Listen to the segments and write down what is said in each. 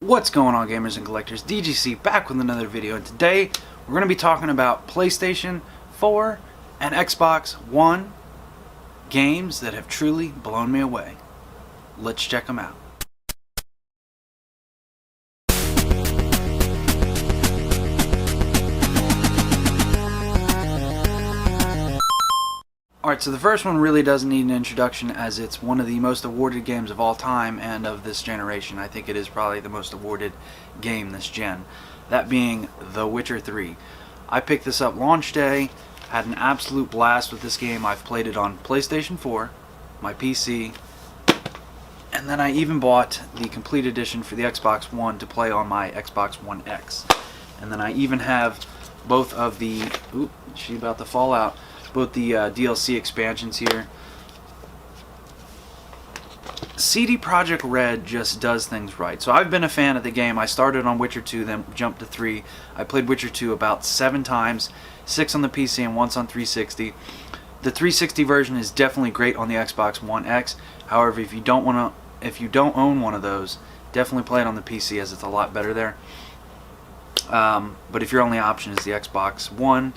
What's going on, gamers and collectors? DGC back with another video, and today we're going to be talking about PlayStation 4 and Xbox One games that have truly blown me away. Let's check them out. Alright, so the first one really doesn't need an introduction, as it's one of the most awarded games of all time and of this generation. I think it is probably the most awarded game this gen. That being The Witcher 3. I picked this up launch day, had an absolute blast with this game. I've played it on PlayStation 4, my PC, and then I even bought the complete edition for the Xbox One to play on my Xbox One X. And then I even have both of the... Oop, she's about to fall out. Both the DLC expansions here. CD Projekt Red just does things right. So I've been a fan of the game. I started on Witcher 2, then jumped to 3. I played Witcher 2 about 7 times, 6 on the PC and once on 360. The 360 version is definitely great on the Xbox One X. However, if you don't own one of those, definitely play it on the PC, as it's a lot better there. But if your only option is the Xbox One,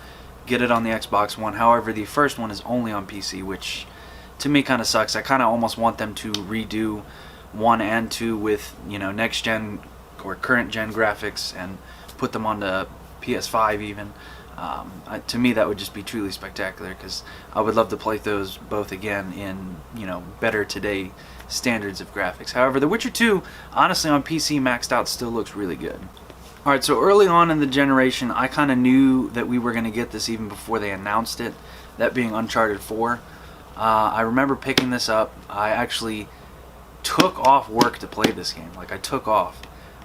get it on the Xbox One. However, the first one is only on PC, which to me kind of sucks. I kind of almost want them to redo 1 and 2 with, you know, next gen or current gen graphics and put them onto PS5 even. To me, that would just be truly spectacular, because I would love to play those both again in, you know, better today standards of graphics. However, The Witcher 2, honestly, on PC maxed out, still looks really good. Alright, so early on in the generation, I kind of knew that we were going to get this even before they announced it, that being Uncharted 4. I remember picking this up. I actually took off work to play this game. Like, I took off.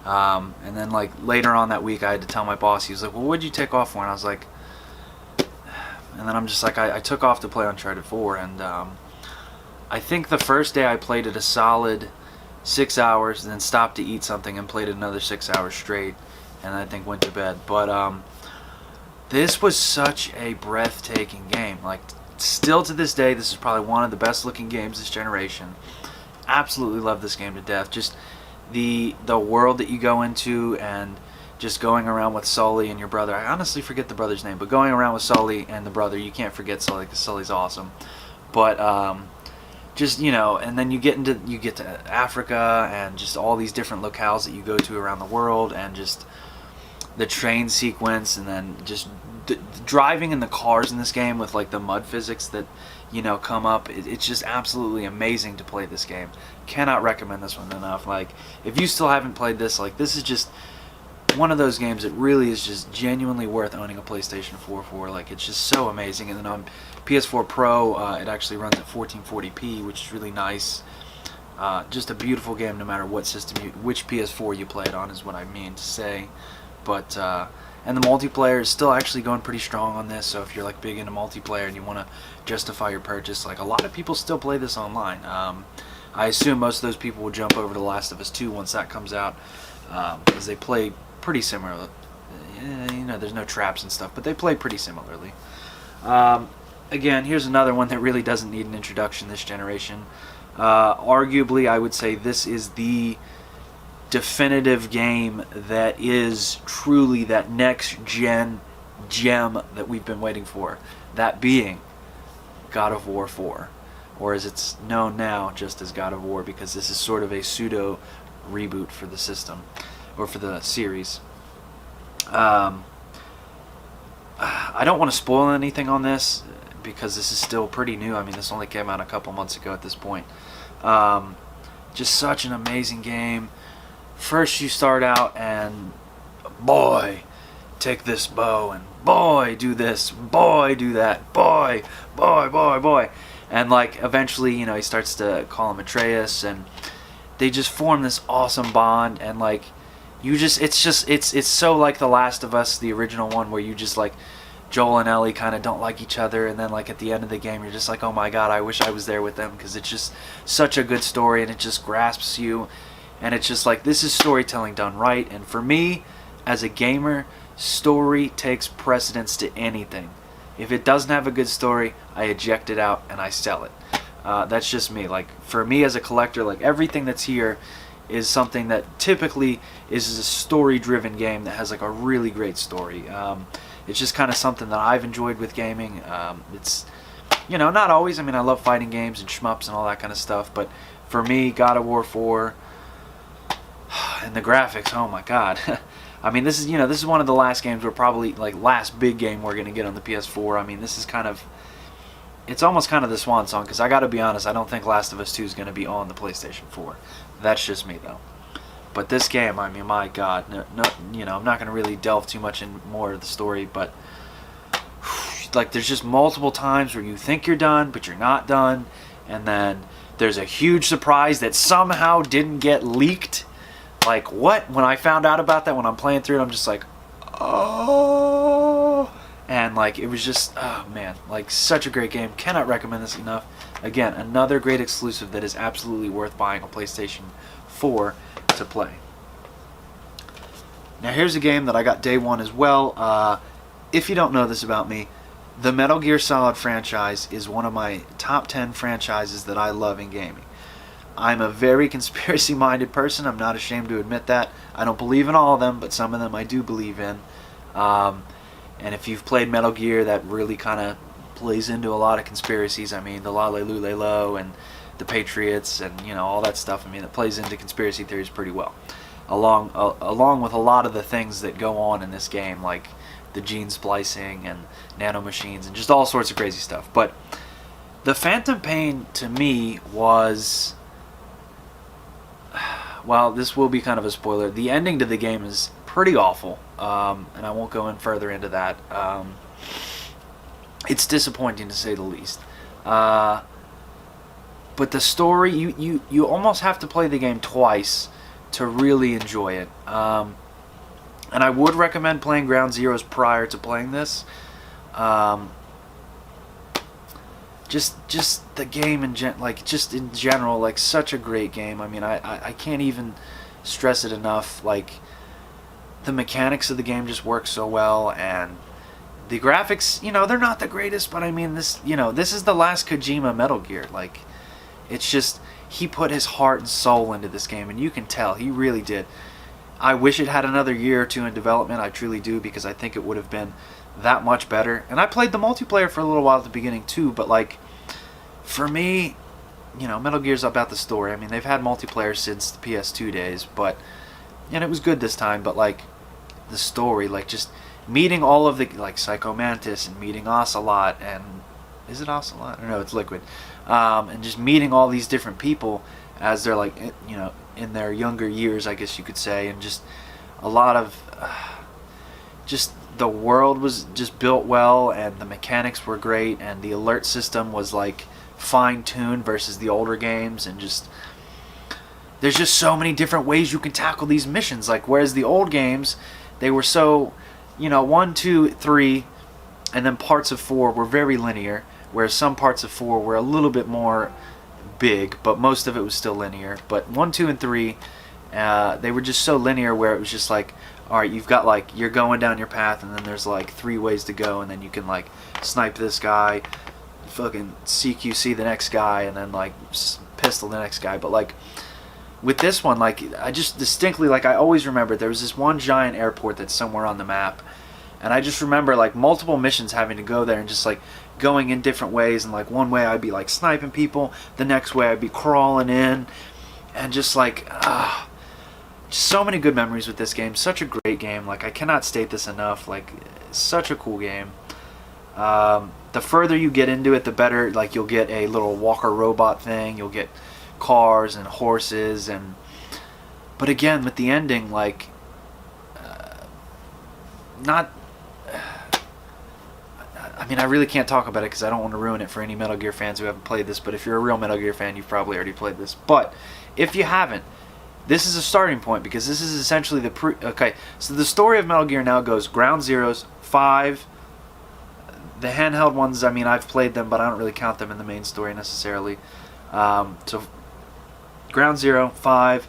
And then, like, later on that week, I had to tell my boss. He was like, well, what'd you take off for? And I was like... And then I'm just like, I took off to play Uncharted 4. And I think the first day I played it a solid 6 hours, and then stopped to eat something and played another 6 hours straight. And I think went to bed. But this was such a breathtaking game. Like, still to this day, this is probably one of the best looking games this generation. Absolutely love this game to death. Just the world that you go into, and just going around with Sully and your brother. I honestly forget the brother's name, but going around with Sully and the brother, you can't forget Sully, because Sully's awesome. But just, you know, and then you get to Africa, and just all these different locales that you go to around the world, and just the train sequence, and then just driving in the cars in this game with, like, the mud physics that, you know, come up. It's just absolutely amazing to play this game. Cannot recommend this one enough. Like, if you still haven't played this, like, this is just one of those games that really is just genuinely worth owning a PlayStation 4 for. Like, it's just so amazing. And then on PS4 Pro, it actually runs at 1440p, which is really nice. Just a beautiful game, no matter what system, which PS4 you play it on, is what I mean to say. But and the multiplayer is still actually going pretty strong on this. So if you're, like, big into multiplayer and you want to justify your purchase, like, a lot of people still play this online. I assume most of those people will jump over to Last of Us 2 once that comes out, because they play pretty similar. You know, there's no traps and stuff, but they play pretty similarly. Again, here's another one that really doesn't need an introduction this generation. Arguably, I would say this is the definitive game that is truly that next gen gem that we've been waiting for. That being God of War 4, or as it's known now, just as God of War, because this is sort of a pseudo reboot for the system, or for the series. I don't want to spoil anything on this, because this is still pretty new. I mean, this only came out a couple months ago at this point. Just such an amazing game. First you start out, and boy, take this bow, and boy, do this, boy, do that, boy, boy. And, like, eventually, you know, he starts to call him Atreus, and they just form this awesome bond. And, like, it's so like The Last of Us, the original one, where you just, like, Joel and Ellie kind of don't like each other, and then, like, at the end of the game, you're just like, oh my god, I wish I was there with them, because it's just such a good story, and it just grasps you. And it's just like, this is storytelling done right. And for me, as a gamer, story takes precedence to anything. If it doesn't have a good story, I eject it out and I sell it. That's just me. Like, for me as a collector, like, everything that's here is something that typically is a story-driven game that has like a really great story. It's just kind of something that I've enjoyed with gaming. It's, you know, not always. I mean, I love fighting games and shmups and all that kind of stuff, but for me, God of War 4 and the graphics, oh my God. I mean, this is, you know, this is one of the last games we're probably, like, last big game we're going to get on the PS4. I mean, this is kind of, it's almost kind of the swan song, because I got to be honest, I don't think Last of Us 2 is going to be on the PlayStation 4. That's just me, though. But this game, I mean, my God, no, you know, I'm not going to really delve too much in more of the story, but like, there's just multiple times where you think you're done, but you're not done, and then there's a huge surprise that somehow didn't get leaked. Like, what? When I found out about that, when I'm playing through it, I'm just like, oh. And, like, it was just, oh, man. Like, such a great game. Cannot recommend this enough. Again, another great exclusive that is absolutely worth buying on PlayStation 4 to play. Now, here's a game that I got day one as well. If you don't know this about me, the Metal Gear Solid franchise is one of my top 10 franchises that I love in gaming. I'm a very conspiracy-minded person. I'm not ashamed to admit that. I don't believe in all of them, but some of them I do believe in. And if you've played Metal Gear, that really kind of plays into a lot of conspiracies. I mean, the Lale-Lule-Lo and the Patriots and, you know, all that stuff. I mean, it plays into conspiracy theories pretty well. Along with a lot of the things that go on in this game, like the gene splicing and nanomachines and just all sorts of crazy stuff. But the Phantom Pain, to me, was... Well, this will be kind of a spoiler. The ending to the game is pretty awful, and I won't go in further into that. It's disappointing to say the least. But the story, you almost have to play the game twice to really enjoy it. And I would recommend playing Ground Zeroes prior to playing this. Just the game in general, like, such a great game. I mean, I can't even stress it enough. Like, the mechanics of the game just work so well, and the graphics, you know, they're not the greatest, but I mean, this, you know, this is the last Kojima Metal Gear. Like, it's just, he put his heart and soul into this game, and you can tell he really did. I wish it had another year or two in development. I truly do, because I think it would have been that much better. And I played the multiplayer for a little while at the beginning too, but like, for me, you know, Metal Gear's about the story. I mean, they've had multiplayer since the PS2 days, but, and it was good this time, but like, the story, like, just meeting all of the, like, Psycho Mantis and meeting Ocelot, and is it Ocelot? Or no, it's Liquid. And just meeting all these different people as they're, like, you know, in their younger years, I guess you could say, and just a lot of just the world was just built well, and the mechanics were great, and the alert system was like fine-tuned versus the older games, and just there's just so many different ways you can tackle these missions. Like, whereas the old games, they were so, you know, 1, 2, 3, and then parts of 4 were very linear, whereas some parts of 4 were a little bit more big, but most of it was still linear. But 1, 2, and 3, they were just so linear, where it was just like, all right, you've got, like, you're going down your path, and then there's like 3 ways to go, and then you can, like, snipe this guy, fucking CQC the next guy, and then, like, pistol the next guy. But like, with this one, like, I just distinctly, like, I always remember there was this one giant airport that's somewhere on the map, and I just remember, like, multiple missions having to go there and just, like, going in different ways. And like, one way I'd be, like, sniping people, the next way I'd be crawling in, and just like, just so many good memories with this game. Such a great game. Like, I cannot state this enough. Like, such a cool game. The further you get into it, the better. Like, you'll get a little walker robot thing, you'll get cars and horses, and but again, with the ending, like, not, I mean, I really can't talk about it because I don't want to ruin it for any Metal Gear fans who haven't played this. But if you're a real Metal Gear fan, you've probably already played this. But if you haven't, this is a starting point, because this is essentially the okay, so the story of Metal Gear now goes Ground Zeroes, 5, the handheld ones, I mean, I've played them, but I don't really count them in the main story necessarily. So Ground Zero, 5,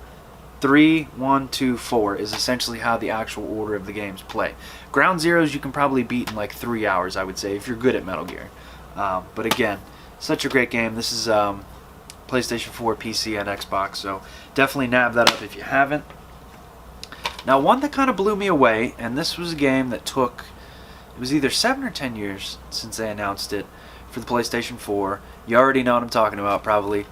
3, 1, 2, 4 is essentially how the actual order of the games play. Ground Zeroes you can probably beat in like 3 hours, I would say, if you're good at Metal Gear. But again, such a great game. This is PlayStation 4, PC, and Xbox. So definitely nab that up if you haven't. Now, one that kind of blew me away, and this was a game that took, it was either 7 or 10 years since they announced it for the PlayStation 4. You already know what I'm talking about, probably.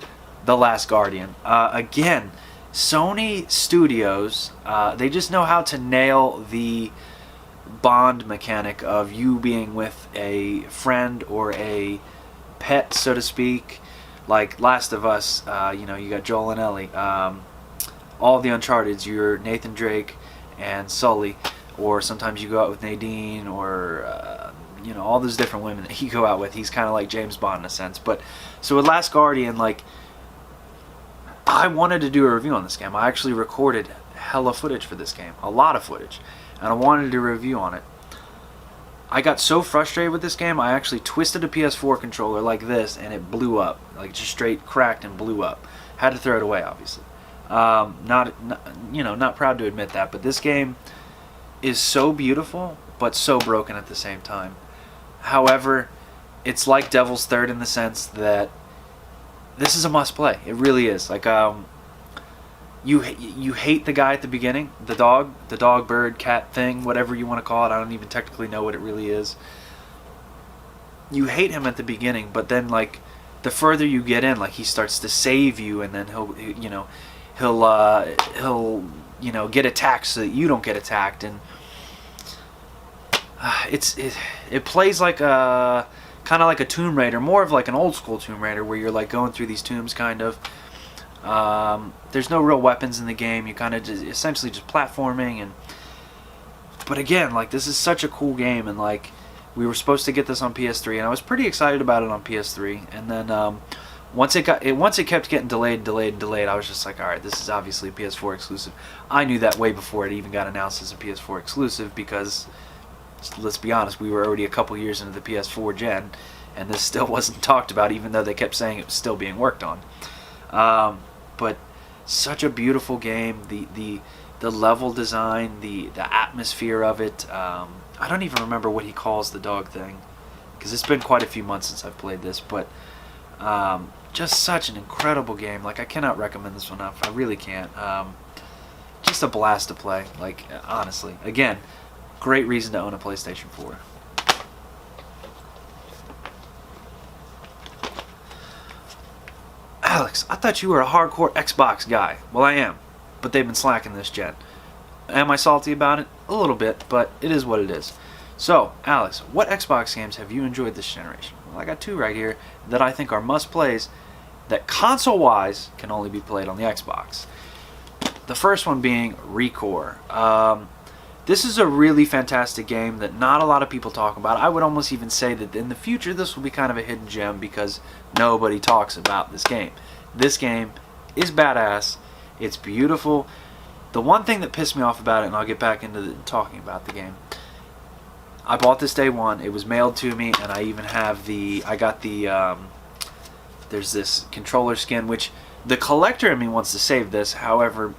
The Last Guardian. Again, Sony Studios, they just know how to nail the bond mechanic of you being with a friend or a pet, so to speak. Like Last of Us, you got Joel and Ellie. All the Uncharted's, you're Nathan Drake and Sully, or sometimes you go out with Nadine, or all those different women that you go out with. He's kind of like James Bond in a sense. But so with Last Guardian, like, I wanted to do a review on this game. I actually recorded hella footage for this game, a lot of footage, and I wanted to do a review on it. I got so frustrated with this game, I actually twisted a PS4 controller like this, and it blew up, like just straight cracked and blew up. Had to throw it away, obviously. Not proud to admit that, but this game is so beautiful, but so broken at the same time. However, it's like Devil's Third in the sense that this is a must-play. It really is. Like, you hate the guy at the beginning, the dog, bird, cat thing, whatever you want to call it. I don't even technically know what it really is. You hate him at the beginning, but then, like, the further you get in, like, he starts to save you, and then he'll get attacked so that you don't get attacked, and it plays like a kind of like a Tomb Raider, more of like an old school Tomb Raider, where you're like going through these tombs, kind of. There's no real weapons in the game. You kind of essentially just platforming, but again, like, this is such a cool game, and like, we were supposed to get this on PS3, and I was pretty excited about it on PS3, and then once it kept getting delayed, I was just like, all right, this is obviously a PS4 exclusive. I knew that way before it even got announced as a PS4 exclusive, because let's be honest, we were already a couple years into the PS4 gen, and this still wasn't talked about, even though they kept saying it was still being worked on. But such a beautiful game, the level design, the atmosphere of it. I don't even remember what he calls the dog thing, because it's been quite a few months since I've played this, but just such an incredible game. Like, I cannot recommend this one enough. I really can't. Just a blast to play. Like, honestly, again, great reason to own a PlayStation 4. Alex, I thought you were a hardcore Xbox guy. Well, I am, but they've been slacking this gen. Am I salty about it? A little bit, but it is what it is. So, Alex, what Xbox games have you enjoyed this generation? Well, I got two right here that I think are must-plays that console-wise can only be played on the Xbox. The first one being ReCore. This is a really fantastic game that not a lot of people talk about. I would almost even say that in the future this will be kind of a hidden gem because nobody talks about this game. This game is badass. It's beautiful. The one thing that pissed me off about it, and I'll get back into talking about the game, I bought this day one. It was mailed to me, and I even have there's this controller skin, which the collector in me wants to save this. However,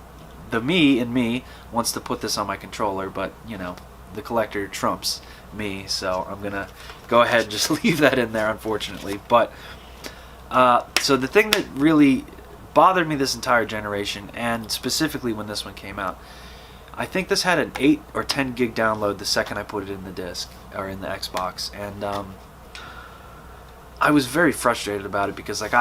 the me in me wants to put this on my controller, but, the collector trumps me, so I'm going to go ahead and just leave that in there, unfortunately. But, so the thing that really bothered me this entire generation, and specifically when this one came out, I think this had an 8 or 10 gig download the second I put it in the disc, or in the Xbox, and I was very frustrated about it because, like,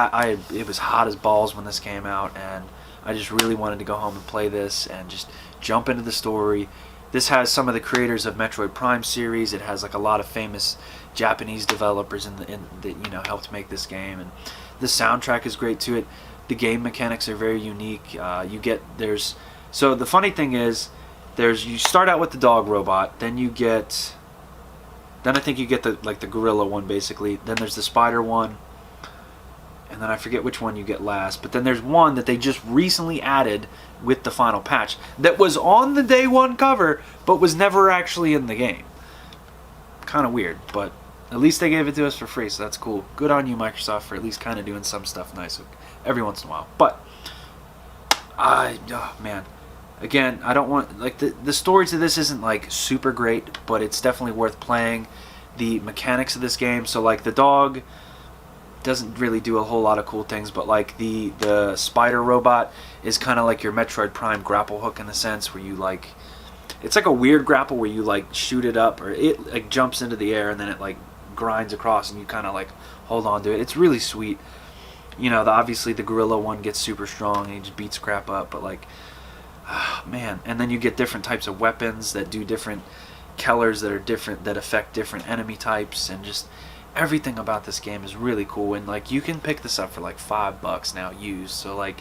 it was hot as balls when this came out, and I just really wanted to go home and play this and just jump into the story. This has some of the creators of Metroid Prime series. It has, like, a lot of famous Japanese developers that helped make this game, and the soundtrack is great to it. The game mechanics are very unique. So the funny thing is, you start out with the dog robot, then I think you get the gorilla one, basically. Then there's the spider one, and then I forget which one you get last. But then there's one that they just recently added with the final patch that was on the day one cover, but was never actually in the game. Kind of weird, but at least they gave it to us for free, so that's cool. Good on you, Microsoft, for at least kind of doing some stuff nice every once in a while. But man, again, I don't want, like, the story to this isn't like super great, but it's definitely worth playing. The mechanics of this game, so like the dog doesn't really do a whole lot of cool things, but like the spider robot is kind of like your Metroid Prime grapple hook in a sense, where you like, it's like a weird grapple where you like shoot it up, or it like jumps into the air and then it like grinds across and you kind of like hold on to it. It's really sweet. You know, obviously the gorilla one gets super strong and he just beats crap up, but like, man. And then you get different types of weapons that do different Kellers that are different, that affect different enemy types, and just everything about this game is really cool. And like, you can pick this up for like $5 now used. So like,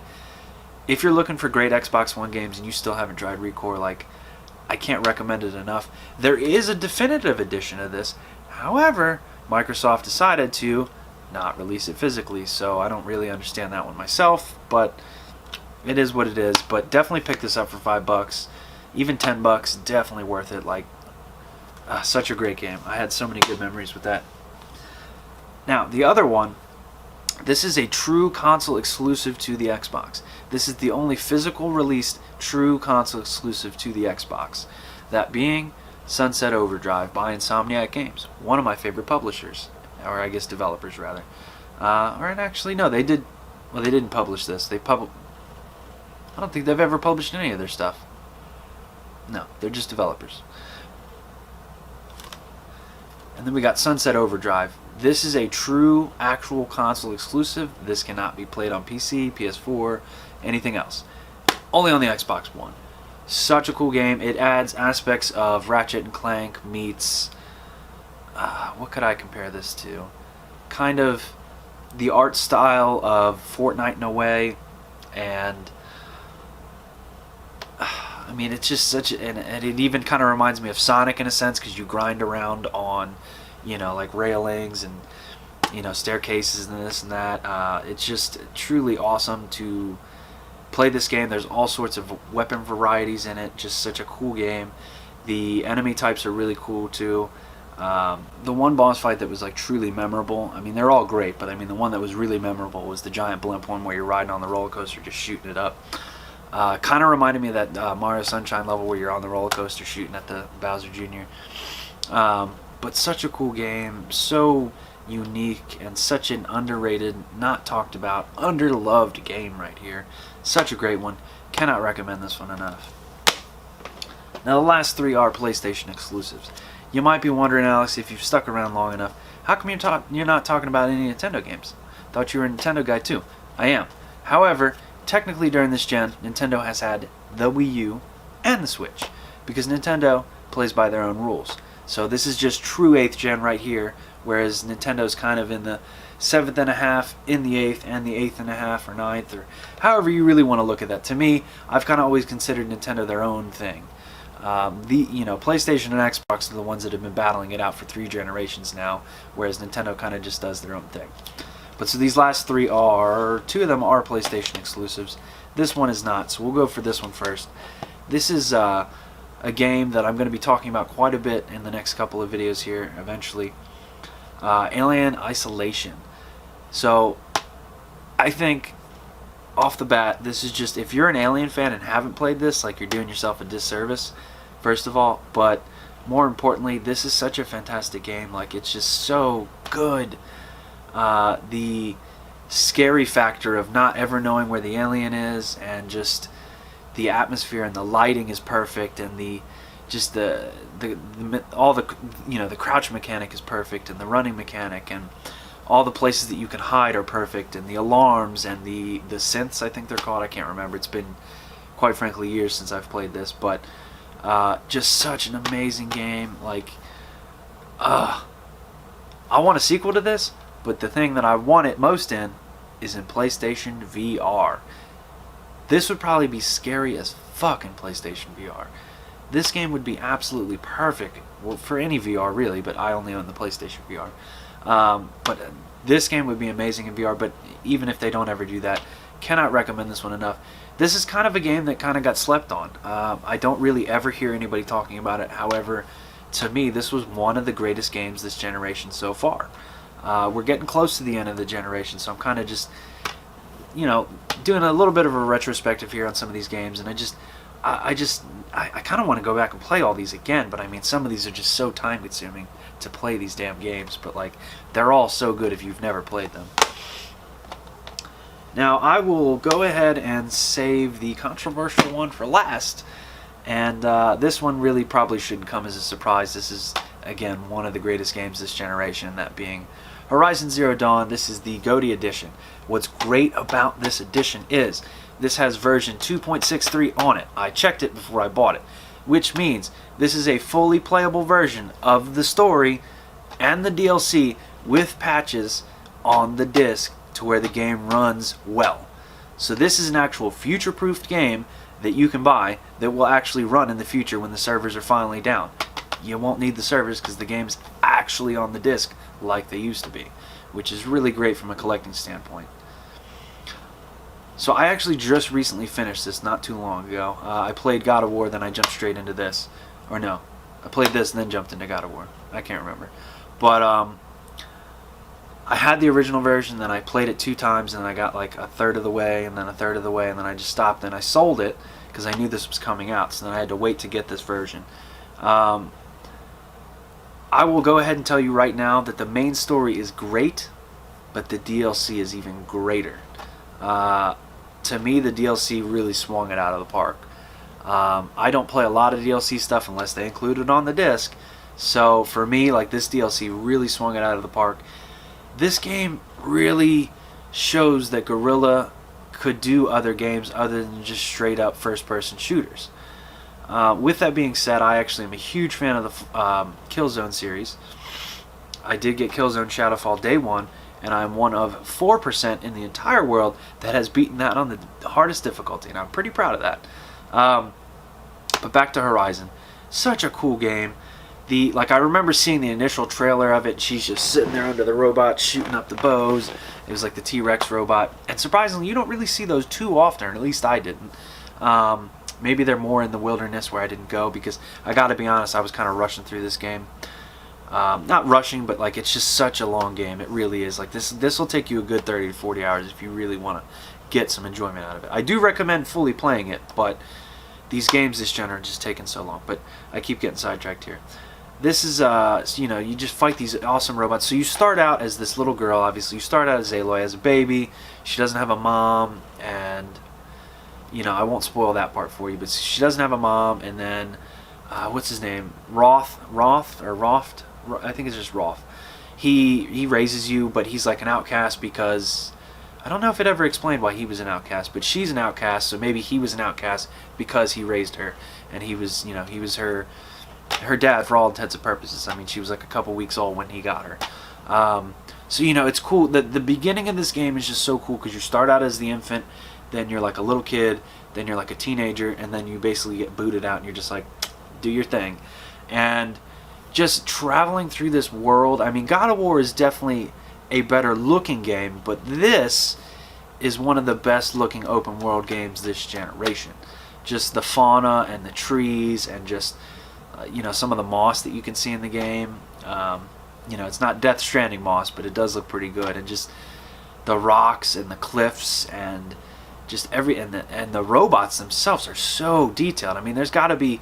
if you're looking for great Xbox One games and you still haven't tried ReCore, like, I can't recommend it enough. There is a definitive edition of this. However, Microsoft decided to not release it physically, so I don't really understand that one myself, but it is what it is. But definitely pick this up for $5. Even $10, definitely worth it. Like, such a great game. I had so many good memories with that. Now, the other one, this is a true console exclusive to the Xbox. This is the only physical released true console exclusive to the Xbox. That being Sunset Overdrive by Insomniac Games, one of my favorite publishers, or I guess developers rather. Or actually, no, they did. Well, they didn't publish this. I don't think they've ever published any of their stuff. No, they're just developers. And then we got Sunset Overdrive. This is a true, actual console exclusive. This cannot be played on PC, PS4, anything else. Only on the Xbox One. Such a cool game. It adds aspects of Ratchet and Clank meets... what could I compare this to? Kind of the art style of Fortnite in a way. And... I mean, it's just such... And it even kind of reminds me of Sonic in a sense, because you grind around on... you know, like railings and, you know, staircases and this and that. It's just truly awesome to play this game. There's all sorts of weapon varieties in it. Just such a cool game. The enemy types are really cool too. The one boss fight that was like truly memorable, I mean, they're all great, but I mean, the one that was really memorable was the giant blimp one where you're riding on the roller coaster just shooting it up. Kind of reminded me of that Mario Sunshine level where you're on the roller coaster shooting at the Bowser Jr. But such a cool game, so unique, and such an underrated, not talked about, underloved game right here. Such a great one. Cannot recommend this one enough. Now the last three are PlayStation exclusives. You might be wondering, Alex, if you've stuck around long enough, how come you're not talking about any Nintendo games? Thought you were a Nintendo guy too. I am. However, technically during this gen, Nintendo has had the Wii U and the Switch, because Nintendo plays by their own rules. So this is just true 8th gen right here, whereas Nintendo's kind of in the 7th and a half, in the 8th, and the 8th and a half, or 9th, or however you really want to look at that. To me, I've kind of always considered Nintendo their own thing. PlayStation and Xbox are the ones that have been battling it out for 3 generations now, whereas Nintendo kind of just does their own thing. But so these last 3 are, 2 of them are PlayStation exclusives. This one is not, so we'll go for this one first. This is a game that I'm going to be talking about quite a bit in the next couple of videos here eventually. Alien Isolation. So I think off the bat, this is just, if you're an Alien fan and haven't played this, like, you're doing yourself a disservice, first of all. But more importantly, this is such a fantastic game. Like, it's just so good. The scary factor of not ever knowing where the alien is, and just the atmosphere and the lighting is perfect, and the crouch mechanic is perfect, and the running mechanic, and all the places that you can hide are perfect, and the alarms and the synths, I think they're called. I can't remember. It's been, quite frankly, years since I've played this, but just such an amazing game. Like, I want a sequel to this, but the thing that I want it most in is in PlayStation VR. This would probably be scary as fuck in PlayStation VR. This game would be absolutely perfect, well, for any VR really, but I only own the PlayStation VR. But this game would be amazing in VR, but even if they don't ever do that, cannot recommend this one enough. This is kind of a game that kind of got slept on. I don't really ever hear anybody talking about it. However, to me, this was one of the greatest games this generation so far. We're getting close to the end of the generation, so I'm kind of just, doing a little bit of a retrospective here on some of these games, and I kind of want to go back and play all these again, but I mean, some of these are just so time consuming to play these damn games, but like, they're all so good if you've never played them. Now I will go ahead and save the controversial one for last, and this one really probably shouldn't come as a surprise. This is, again, one of the greatest games this generation, that being Horizon Zero Dawn. This is the GOTY edition. What's great about this edition is this has version 2.63 on it. I checked it before I bought it, which means this is a fully playable version of the story and the DLC with patches on the disc to where the game runs well. So this is an actual future-proofed game that you can buy that will actually run in the future when the servers are finally down. You won't need the servers because the game's actually on the disc like they used to be, which is really great from a collecting standpoint. So I actually just recently finished this not too long ago. I played God of War, then I jumped straight into this. Or no, I played this and then jumped into God of War. I can't remember. But I had the original version, then I played it 2 times, and I got like a third of the way, and then a third of the way, and then I just stopped, and I sold it because I knew this was coming out, so then I had to wait to get this version. I will go ahead and tell you right now that the main story is great, but the DLC is even greater. To me, the DLC really swung it out of the park. I don't play a lot of DLC stuff unless they include it on the disc, so for me, like, this DLC really swung it out of the park. This game really shows that Guerrilla could do other games other than just straight up first-person shooters. With that being said, I actually am a huge fan of the Killzone series. I did get Killzone Shadowfall day 1, and I'm one of 4% in the entire world that has beaten that on the hardest difficulty, and I'm pretty proud of that. But back to Horizon. Such a cool game. I remember seeing the initial trailer of it. She's just sitting there under the robot shooting up the bows. It was like the T-Rex robot. And surprisingly, you don't really see those too often, or at least I didn't. Maybe they're more in the wilderness where I didn't go, because I gotta be honest, I was kind of rushing through this game. Not rushing, but like, it's just such a long game. It really is. Like, this will take you a good 30 to 40 hours if you really want to get some enjoyment out of it. I do recommend fully playing it, but these games this gen are just taking so long. But I keep getting sidetracked here. This is, you just fight these awesome robots. So you start out as this little girl, obviously. You start out as Aloy, as a baby. She doesn't have a mom, and, I won't spoil that part for you, but she doesn't have a mom, and then, what's his name? Roth? I think it's just Roth. He raises you, but he's like an outcast because, I don't know if it ever explained why he was an outcast, but she's an outcast, so maybe he was an outcast because he raised her, and he was, he was her dad for all intents and purposes. I mean, she was like a couple weeks old when he got her. So, it's cool. The beginning of this game is just so cool because you start out as the infant, then you're like a little kid, then you're like a teenager, and then you basically get booted out and you're just like, do your thing. And just traveling through this world, I mean, God of War is definitely a better looking game, but this is one of the best looking open world games this generation. Just the fauna and the trees and just some of the moss that you can see in the game. It's not Death Stranding moss, but it does look pretty good. And just the rocks and the cliffs and just and the robots themselves are so detailed. I mean, there's got to be,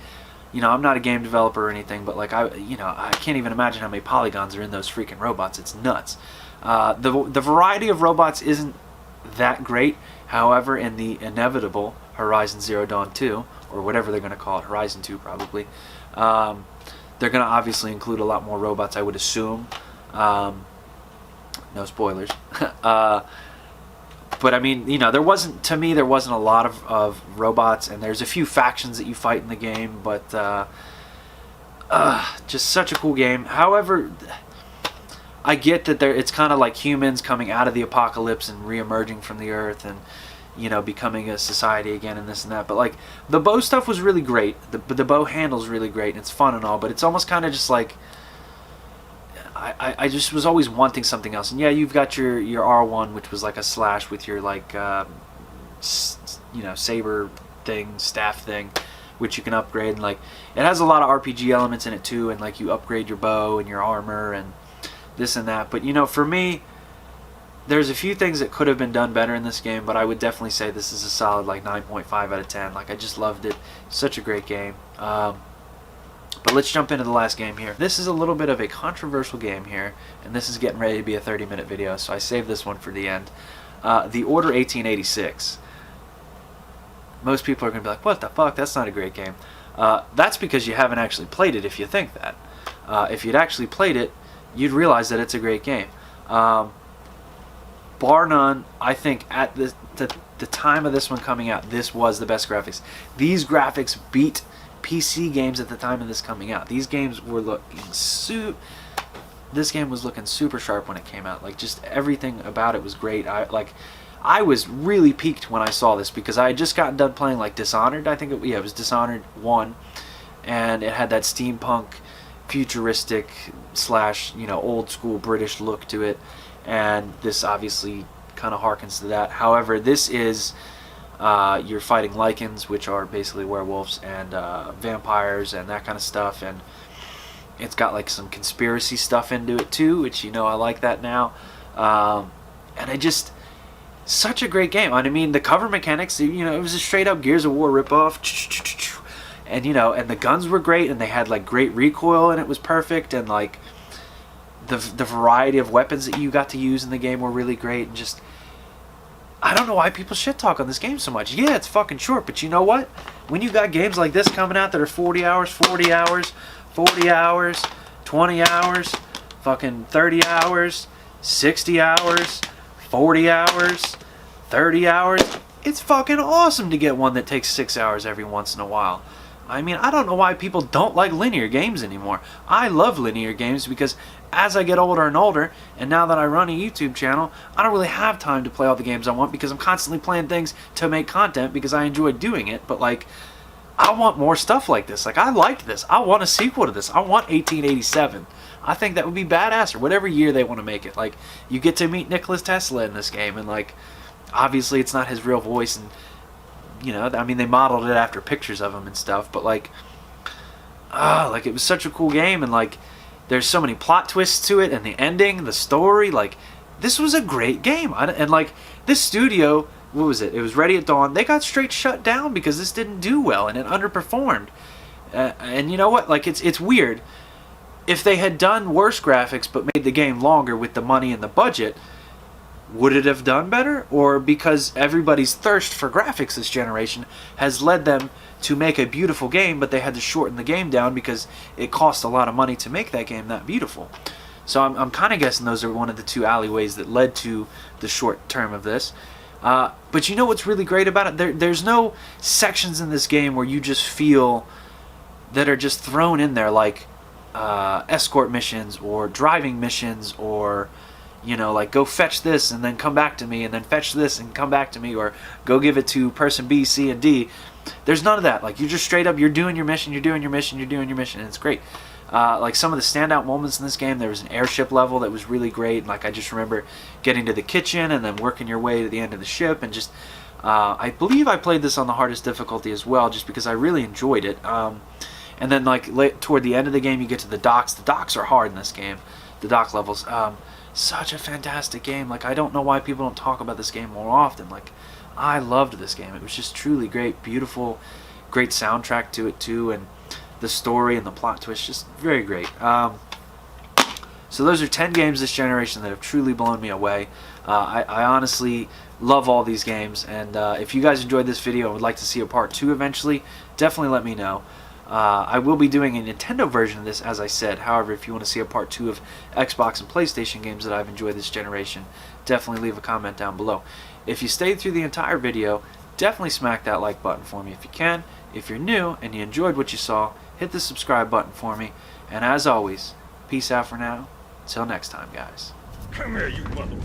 I'm not a game developer or anything, but like I can't even imagine how many polygons are in those freaking robots. It's nuts. The variety of robots isn't that great. However, in the inevitable Horizon Zero Dawn 2, or whatever they're going to call it, Horizon 2 probably, they're going to obviously include a lot more robots, I would assume. No spoilers. But I mean, there wasn't a lot of robots, and there's a few factions that you fight in the game, but just such a cool game. However, I get that it's kind of like humans coming out of the apocalypse and re-emerging from the earth and becoming a society again and this and that. But like, the bow stuff was really great. The bow handle's really great and it's fun and all, but it's almost kind of just like, I just was always wanting something else. And yeah, you've got your R1, which was like a slash with your like saber thing, staff thing, which you can upgrade, and like, it has a lot of RPG elements in it too, and like, you upgrade your bow and your armor and this and that. But for me, there's a few things that could have been done better in this game, but I would definitely say this is a solid like 9.5 out of 10. Like, I just loved it. Such a great game. But let's jump into the last game here. This is a little bit of a controversial game here, and this is getting ready to be a 30-minute video, so I saved this one for the end. The Order 1886. Most people are going to be like, what the fuck, that's not a great game. That's because you haven't actually played it if you think that. If you'd actually played it, you'd realize that it's a great game. Bar none, I think at the time of this one coming out, this was the best graphics. These graphics beat PC games at the time of this coming out. These games were looking this game was looking super sharp when it came out. Like, just everything about it was great. I was really peaked when I saw this because I had just gotten done playing like Dishonored. I think it was Dishonored 1, and it had that steampunk, futuristic / old school British look to it, and this obviously kind of harkens to that. However, this is you're fighting lichens, which are basically werewolves, and vampires and that kind of stuff, and it's got like some conspiracy stuff into it too, which I like that now. And such a great game. I mean, the cover mechanics, it was a straight up Gears of War ripoff, and and the guns were great, and they had like great recoil, and it was perfect, and like the variety of weapons that you got to use in the game were really great, and just, I don't know why people shit talk on this game so much. Yeah, it's fucking short, but you know what? When you got games like this coming out that are 40 hours, 40 hours, 40 hours, 20 hours, fucking 30 hours, 60 hours, 40 hours, 30 hours, it's fucking awesome to get one that takes 6 hours every once in a while. I mean, I don't know why people don't like linear games anymore. I love linear games because as I get older and older, and now that I run a YouTube channel, I don't really have time to play all the games I want because I'm constantly playing things to make content because I enjoy doing it. But like, I want more stuff like this. Like, I liked this. I want a sequel to this. I want 1887. I think that would be badass, or whatever year they want to make it. Like, you get to meet Nikola Tesla in this game, and like, obviously it's not his real voice, and I mean, they modeled it after pictures of him and stuff, but like it was such a cool game, and like, there's so many plot twists to it, and the ending, the story, like, this was a great game. And like, this studio, what was it? It was Ready at Dawn. They got straight shut down because this didn't do well, and it underperformed. And you know what? Like, it's weird. If they had done worse graphics but made the game longer with the money and the budget, would it have done better? Or because everybody's thirst for graphics this generation has led them to make a beautiful game, but they had to shorten the game down because it cost a lot of money to make that game that beautiful. So I'm kind of guessing those are one of the two alleyways that led to the short term of this. But you know what's really great about it? There's no sections in this game where you just feel that are just thrown in there, like escort missions or driving missions, or like, go fetch this and then come back to me, and then fetch this and come back to me, or go give it to person B, C, and D. There's none of that. Like, you just straight up, you're doing your mission, and it's great. Like, some of the standout moments in this game, there was an airship level that was really great. Like, I just remember getting to the kitchen and then working your way to the end of the ship, and just, I believe I played this on the hardest difficulty as well, just because I really enjoyed it. And then, like, toward the end of the game, you get to the docks. The docks are hard in this game, the dock levels. Such a fantastic game. Like, I don't know why people don't talk about this game more often. Like, I loved this game. It was just truly great, beautiful, great soundtrack to it too, and the story and the plot twist, just very great. So those are 10 games this generation that have truly blown me away. I honestly love all these games, and if you guys enjoyed this video and would like to see a part 2 eventually, definitely let me know. I will be doing a Nintendo version of this, as I said. However, if you want to see a part 2 of Xbox and PlayStation games that I've enjoyed this generation, definitely leave a comment down below. If you stayed through the entire video, definitely smack that like button for me if you can. If you're new and you enjoyed what you saw, hit the subscribe button for me. And as always, peace out for now. Until next time, guys. Come here, you mother...